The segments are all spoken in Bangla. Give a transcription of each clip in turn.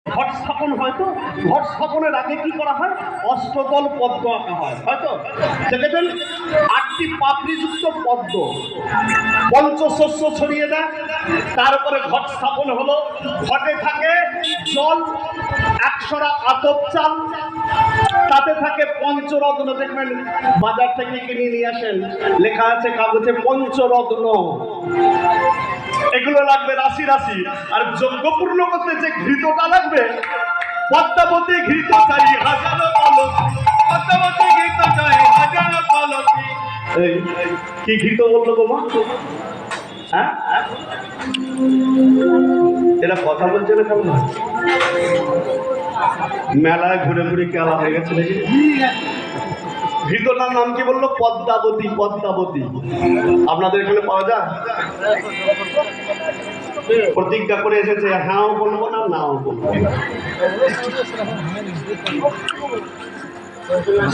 ঘট স্থাপন হয়তো ঘট স্থাপনের আগে কি করা হয়? অষ্টদল পদ্ম আঁকা হয়, হয়তো দেখেছেন 8টি পাপড়িযুক্ত পদ্ম পঞ্চশস্য ছড়িয়ে দেয়। তারপরে ঘট স্থাপন হলো। ঘটে থাকে জল, 100 আতপ চাল, তাতে থাকে পঞ্চরত্ন। দেখবেন বাজার থেকে কিনে নিয়ে আসেন, লেখা আছে কাগজে পঞ্চরত্ন। এগুলো লাগবে রাশি রাশি। আর যজ্ঞ পূর্ণ করতে যে ঘৃতটা লাগবে, পদ্মাবতী ঘৃত চাই হাজারো কলসি, পদ্মাবতী ঘৃত চাই হাজারো কলসি। এই কি ঘৃত বললো গো মা? হ্যাঁ, এরা কথা বলছে না কেমন? মেলায় ঘুরে ঘুরে কেলা হয়ে গেছে নাকি? ঘৃতটার নাম কি বললো? পদ্মাবতী। পদ্মাবতী আপনাদের এখানে পাওয়া যায়? প্রতিজ্ঞা করে এসেছে, হ্যাঁও বলবো না, নাও বলবো।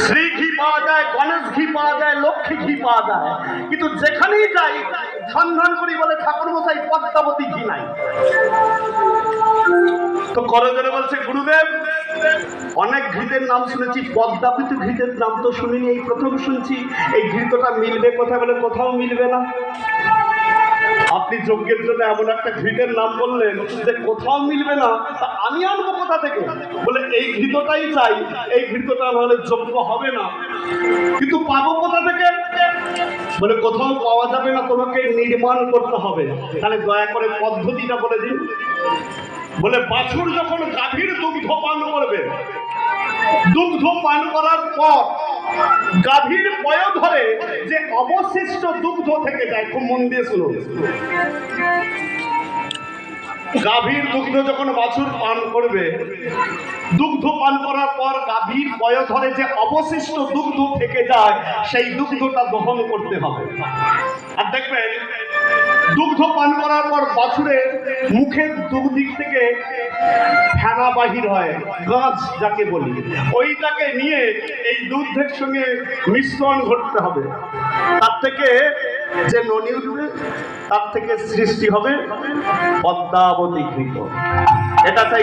শ্রী ঘি পাওয়া যায়, গণেশ ঘি পাওয়া যায়, লক্ষ্মী ঘি পাওয়া যায়, কিন্তু যেখানেই যাই সন্ধান করি বলে ঠাকুর মশাই পদ্মাবতী ঘি নাই। তো করজনে বলছে, গুরুদেব অনেক ঘৃতের নাম শুনেছি, পদ্মাবতী ঘৃতের নাম তো শুনিনি, এই প্রথম শুনছি। এই ঘৃতটা মিলবে কোথায়? বলে কোথাও মিলবে না। আপনি যজ্ঞের জন্য এমন একটা ঘৃতের নাম বললেন যে কোথাও মিলবে না, তা আমি আনবো কোথা থেকে? বলে এই ঘৃতটাই চাই, এই ঘৃতটা নাহলে যজ্ঞ হবে না। কিন্তু পাবো কোথা থেকে? বলে কোথাও পাওয়া যাবে না, তোমাকে নির্মাণ করতে হবে। তাহলে দয়া করে পদ্ধতিটা বলে দিন। বলে বাছুর যখন গাভীর দুগ্ধ পান করবে, দুগ্ধ পান করার পর গাভীর পয় ধরে যে অবশিষ্ট দুগ্ধ থেকে যায়, খুব মন দিয়ে শুনুন, গাভীর দুগ্ধ যখন বাছুর পান করবে, দুগ্ধ পান করার পর গাভীর পয় ধরে যে অবশিষ্ট দুগ্ধ থেকে যায়, সেই দুগ্ধটা দহন করতে হবে। আর দেখবেন দুগ্ধ পান করার পর বাছুরের মুখের দুদিক থেকে ফেনা বাহির হয়, গাছ যাকে বলি, ওইটাকে নিয়ে এই দুধের সঙ্গে মিশ্রণ ঘটতে হবে। তার থেকে যে ননি উঠবে, তার থেকে সৃষ্টি হবে পদ্মাবতী ঘৃত। এটা চাই।